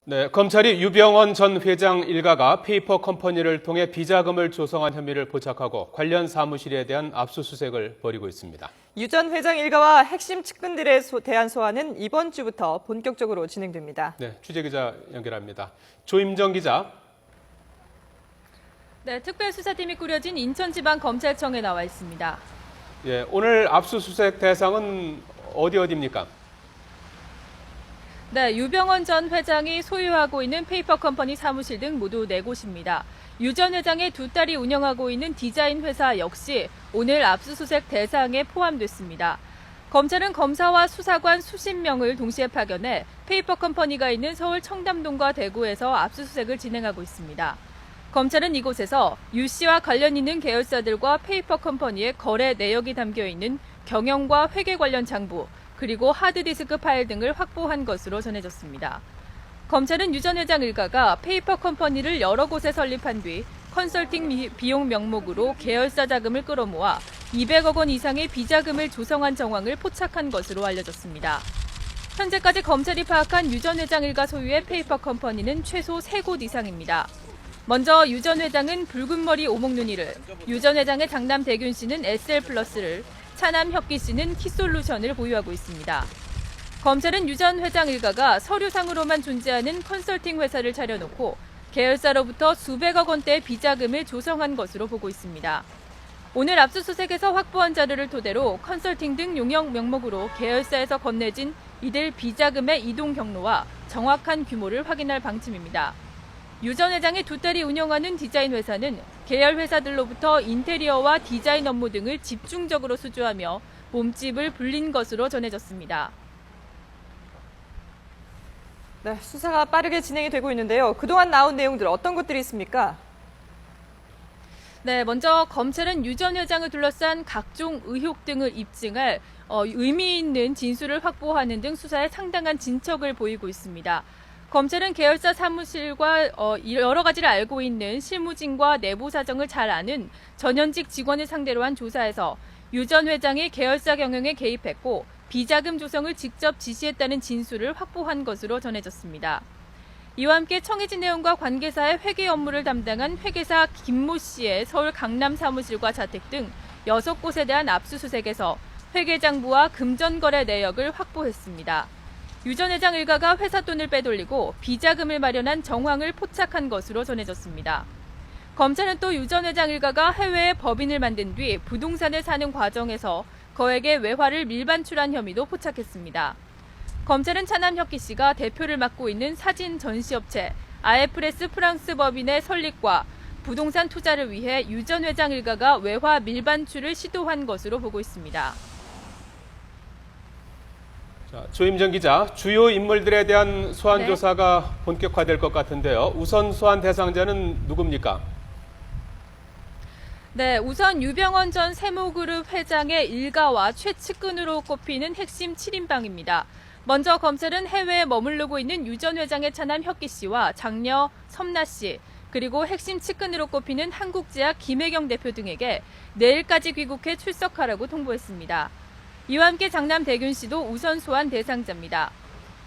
네, 검찰이 유병언 전 회장 일가가 페이퍼 컴퍼니를 통해 비자금을 조성한 혐의를 포착하고 관련 사무실에 대한 압수수색을 벌이고 있습니다. 유 전 회장 일가와 핵심 측근들에 대한 소환은 이번 주부터 본격적으로 진행됩니다. 네, 취재기자 연결합니다. 조임정 기자. 네, 특별수사팀이 꾸려진 인천지방검찰청에 나와 있습니다. 예, 오늘 압수수색 대상은 어디입니까? 네, 유병언 전 회장이 소유하고 있는 페이퍼 컴퍼니 사무실 등 모두 4곳입니다. 유 전 회장의 두 딸이 운영하고 있는 디자인 회사 역시 오늘 압수수색 대상에 포함됐습니다. 검찰은 검사와 수사관 수십 명을 동시에 파견해 페이퍼 컴퍼니가 있는 서울 청담동과 대구에서 압수수색을 진행하고 있습니다. 검찰은 이곳에서 유 씨와 관련 있는 계열사들과 페이퍼 컴퍼니의 거래 내역이 담겨 있는 경영과 회계 관련 장부, 그리고 하드디스크 파일 등을 확보한 것으로 전해졌습니다. 검찰은 유 전 회장 일가가 페이퍼 컴퍼니를 여러 곳에 설립한 뒤 컨설팅 비용 명목으로 계열사 자금을 끌어모아 200억 원 이상의 비자금을 조성한 정황을 포착한 것으로 알려졌습니다. 현재까지 검찰이 파악한 유 전 회장 일가 소유의 페이퍼 컴퍼니는 최소 3곳 이상입니다. 먼저 유 전 회장은 붉은머리 오목눈이를, 유 전 회장의 장남 대균 씨는 SL플러스를, 차남 혁기 씨는 키솔루션을 보유하고 있습니다. 검찰은 유 전 회장 일가가 서류상으로만 존재하는 컨설팅 회사를 차려놓고 계열사로부터 수백억 원대의 비자금을 조성한 것으로 보고 있습니다. 오늘 압수수색에서 확보한 자료를 토대로 컨설팅 등 용역 명목으로 계열사에서 건네진 이들 비자금의 이동 경로와 정확한 규모를 확인할 방침입니다. 유 전 회장의 두 딸이 운영하는 디자인 회사는 계열 회사들로부터 인테리어와 디자인 업무 등을 집중적으로 수주하며 몸집을 불린 것으로 전해졌습니다. 네, 수사가 빠르게 진행이 되고 있는데요. 그동안 나온 내용들 어떤 것들이 있습니까? 네, 먼저 검찰은 유 전 회장을 둘러싼 각종 의혹 등을 입증할 의미 있는 진술을 확보하는 등 수사에 상당한 진척을 보이고 있습니다. 검찰은 계열사 사무실과 여러 가지를 알고 있는 실무진과 내부 사정을 잘 아는 전현직 직원을 상대로 한 조사에서 유 전 회장이 계열사 경영에 개입했고 비자금 조성을 직접 지시했다는 진술을 확보한 것으로 전해졌습니다. 이와 함께 청해진 내용과 관계사의 회계 업무를 담당한 회계사 김모 씨의 서울 강남 사무실과 자택 등 6곳에 대한 압수수색에서 회계장부와 금전거래 내역을 확보했습니다. 유 전 회장 일가가 회사 돈을 빼돌리고 비자금을 마련한 정황을 포착한 것으로 전해졌습니다. 검찰은 또 유 전 회장 일가가 해외에 법인을 만든 뒤 부동산을 사는 과정에서 거액의 외화를 밀반출한 혐의도 포착했습니다. 검찰은 차남 혁기 씨가 대표를 맡고 있는 사진 전시업체 아에프레스 프랑스 법인의 설립과 부동산 투자를 위해 유 전 회장 일가가 외화 밀반출을 시도한 것으로 보고 있습니다. 자, 조임정 기자, 주요 인물들에 대한 소환 네. 조사가 본격화될 것 같은데요. 우선 소환 대상자는 누굽니까? 네, 우선 유병언 전 세무그룹 회장의 일가와 최측근으로 꼽히는 핵심 7인방입니다. 먼저 검찰은 해외에 머무르고 있는 유 전 회장의 차남 혁기 씨와 장녀 섬나 씨, 그리고 핵심 측근으로 꼽히는 한국제약 김혜경 대표 등에게 내일까지 귀국해 출석하라고 통보했습니다. 이와 함께 장남 대균 씨도 우선 소환 대상자입니다.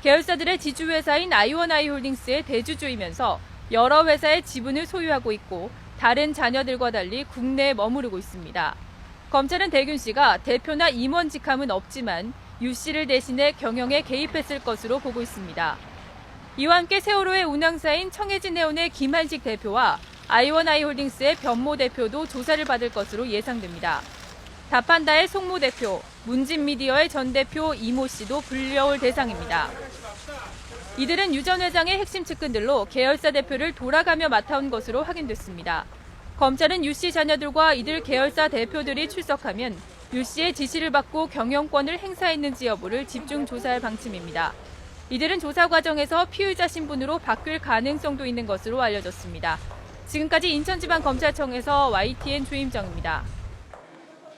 계열사들의 지주회사인 아이원아이홀딩스의 대주주이면서 여러 회사의 지분을 소유하고 있고 다른 자녀들과 달리 국내에 머무르고 있습니다. 검찰은 대균 씨가 대표나 임원 직함은 없지만 유 씨를 대신해 경영에 개입했을 것으로 보고 있습니다. 이와 함께 세월호의 운항사인 청해진해운의 김한식 대표와 아이원아이홀딩스의 변모 대표도 조사를 받을 것으로 예상됩니다. 다판다의 송모 대표, 문진미디어의 전 대표 이모 씨도 불려올 대상입니다. 이들은 유 전 회장의 핵심 측근들로 계열사 대표를 돌아가며 맡아온 것으로 확인됐습니다. 검찰은 유 씨 자녀들과 이들 계열사 대표들이 출석하면 유 씨의 지시를 받고 경영권을 행사했는지 여부를 집중 조사할 방침입니다. 이들은 조사 과정에서 피의자 신분으로 바뀔 가능성도 있는 것으로 알려졌습니다. 지금까지 인천지방검찰청에서 YTN 조임정입니다.